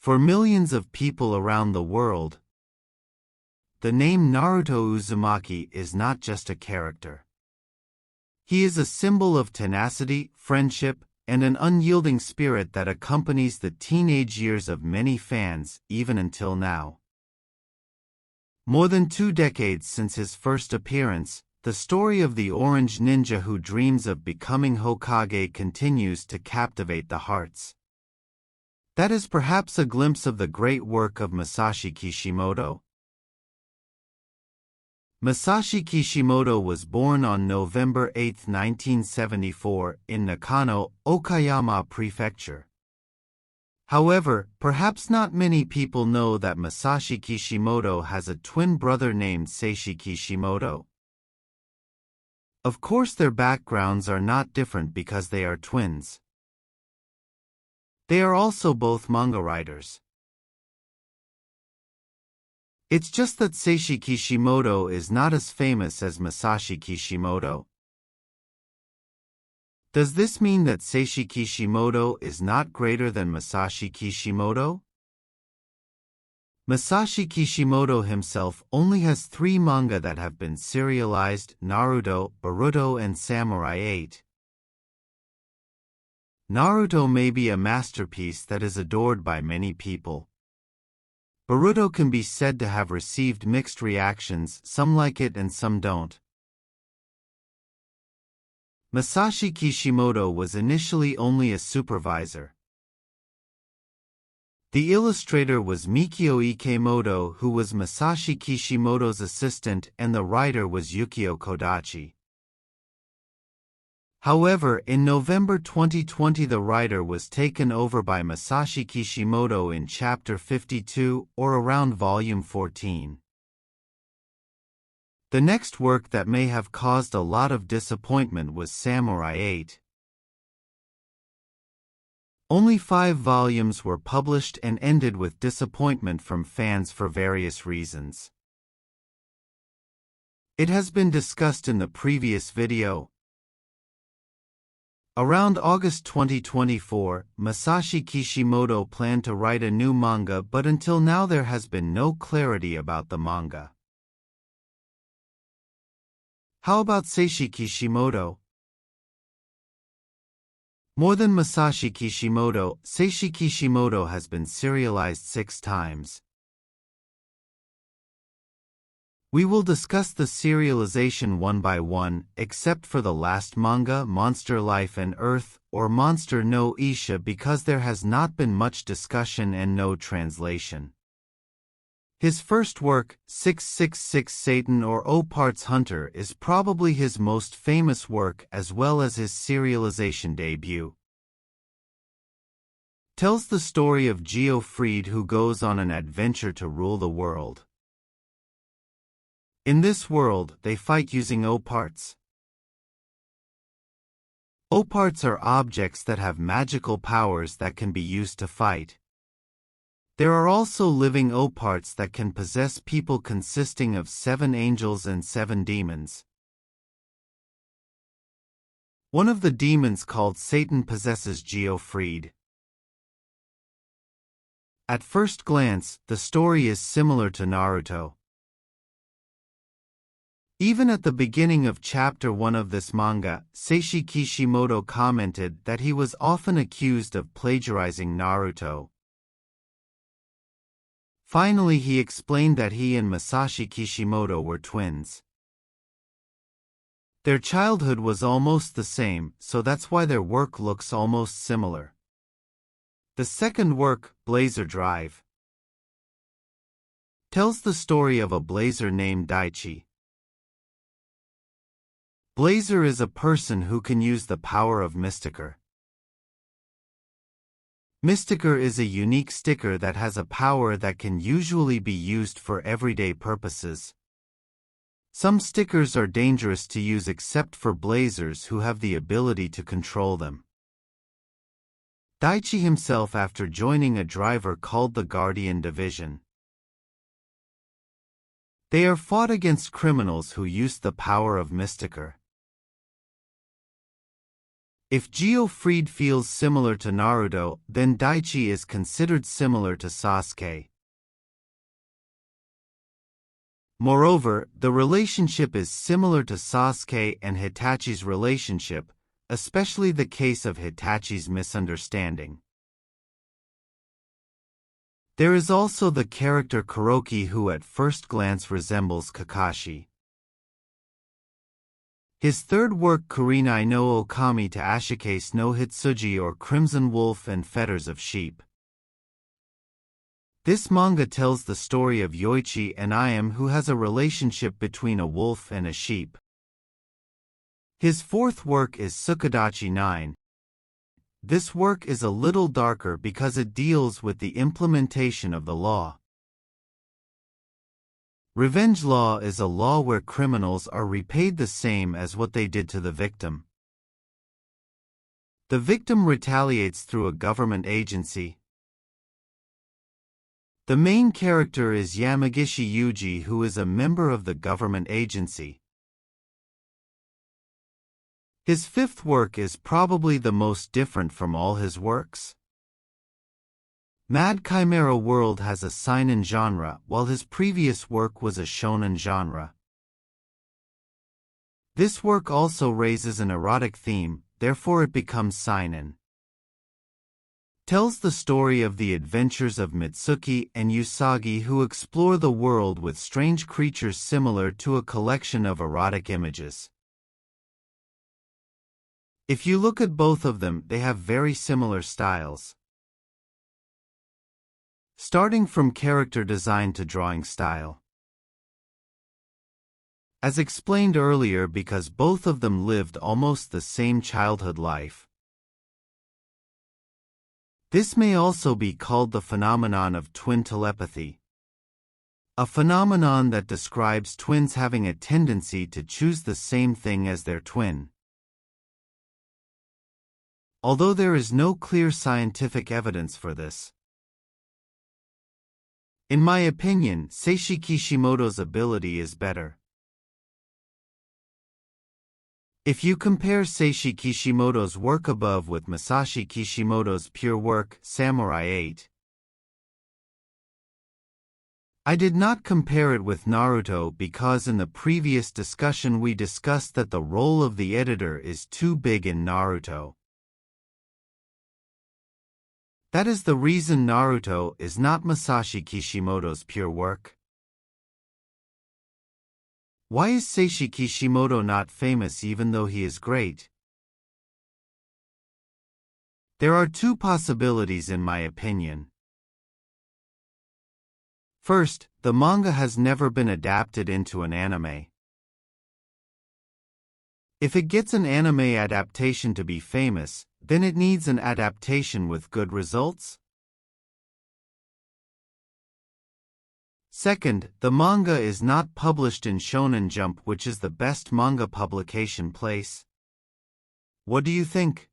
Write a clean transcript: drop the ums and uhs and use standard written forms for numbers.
For millions of people around the world, the name Naruto Uzumaki is not just a character. He is a symbol of tenacity, friendship, and an unyielding spirit that accompanies the teenage years of many fans, even until now. More than 2 decades since his first appearance, the story of the orange ninja who dreams of becoming Hokage continues to captivate the hearts. That is perhaps a glimpse of the great work of Masashi Kishimoto. Masashi Kishimoto was born on November 8, 1974, in Nakano, Okayama Prefecture. However, perhaps not many people know that Masashi Kishimoto has a twin brother named Seishi Kishimoto. Of course, their backgrounds are not different because they are twins. They are also both manga writers. It's just that Seishi Kishimoto is not as famous as Masashi Kishimoto. Does this mean that Seishi Kishimoto is not greater than Masashi Kishimoto? Masashi Kishimoto himself only has 3 manga that have been serialized: Naruto, Boruto, and Samurai 8. Naruto may be a masterpiece that is adored by many people. Boruto can be said to have received mixed reactions, some like it and some don't. Masashi Kishimoto was initially only a supervisor. The illustrator was Mikio Ikemoto, who was Masashi Kishimoto's assistant, and the writer was Yukio Kodachi. However, in November 2020 the writer was taken over by Masashi Kishimoto in Chapter 52, or around Volume 14. The next work that may have caused a lot of disappointment was Samurai 8. Only 5 volumes were published and ended with disappointment from fans for various reasons. It has been discussed in the previous video. Around August 2024, Masashi Kishimoto planned to write a new manga, but until now there has been no clarity about the manga. How about Seishi Kishimoto? More than Masashi Kishimoto, Seishi Kishimoto has been serialized 6 times. We will discuss the serialization one by one, except for the last manga, Monster Life and Earth, or Monster no Isha, because there has not been much discussion and no translation. His first work, 666 Satan or O Parts Hunter, is probably his most famous work as well as his serialization debut. Tells the story of Geoffried, who goes on an adventure to rule the world. In this world, they fight using O-parts. O-parts are objects that have magical powers that can be used to fight. There are also living O-parts that can possess people, consisting of 7 angels and 7 demons. One of the demons, called Satan, possesses Geoffried. At first glance, the story is similar to Naruto. Even at the beginning of Chapter 1 of this manga, Seishi Kishimoto commented that he was often accused of plagiarizing Naruto. Finally, he explained that he and Masashi Kishimoto were twins. Their childhood was almost the same, so that's why their work looks almost similar. The second work, Blazer Drive, tells the story of a blazer named Daichi. Blazer is a person who can use the power of Mysticker. Mysticker is a unique sticker that has a power that can usually be used for everyday purposes. Some stickers are dangerous to use except for blazers, who have the ability to control them. Daichi himself, after joining a driver called the Guardian Division. They are fought against criminals who use the power of Mysticker. If Geofried feels similar to Naruto, then Daichi is considered similar to Sasuke. Moreover, the relationship is similar to Sasuke and Hitachi's relationship, especially the case of Hitachi's misunderstanding. There is also the character Kuroki, who at first glance resembles Kakashi. His third work, Kurenai no Okami to Ashikase no Hitsuji, or Crimson Wolf and Fetters of Sheep. This manga tells the story of Yoichi and Iam, who has a relationship between a wolf and a sheep. His fourth work is Tsukadachi 9. This work is a little darker because it deals with the implementation of the law. Revenge law is a law where criminals are repaid the same as what they did to the victim. The victim retaliates through a government agency. The main character is Yamagishi Yuji, who is a member of the government agency. His fifth work is probably the most different from all his works. Mad Chimera World has a seinen genre, while his previous work was a shonen genre. This work also raises an erotic theme, therefore it becomes seinen. Tells the story of the adventures of Mitsuki and Usagi, who explore the world with strange creatures similar to a collection of erotic images. If you look at both of them, they have very similar styles. Starting from character design to drawing style. As explained earlier, because both of them lived almost the same childhood life. This may also be called the phenomenon of twin telepathy. A phenomenon that describes twins having a tendency to choose the same thing as their twin. Although there is no clear scientific evidence for this. In my opinion, Seishi Kishimoto's ability is better. If you compare Seishi Kishimoto's work above with Masashi Kishimoto's pure work, Samurai 8. I did not compare it with Naruto because in the previous discussion we discussed that the role of the editor is too big in Naruto. That is the reason Naruto is not Masashi Kishimoto's pure work. Why is Seishi Kishimoto not famous even though he is great? There are two possibilities in my opinion. First, the manga has never been adapted into an anime. If it gets an anime adaptation to be famous, then it needs an adaptation with good results. Second, the manga is not published in Shonen Jump, which is the best manga publication place. What do you think?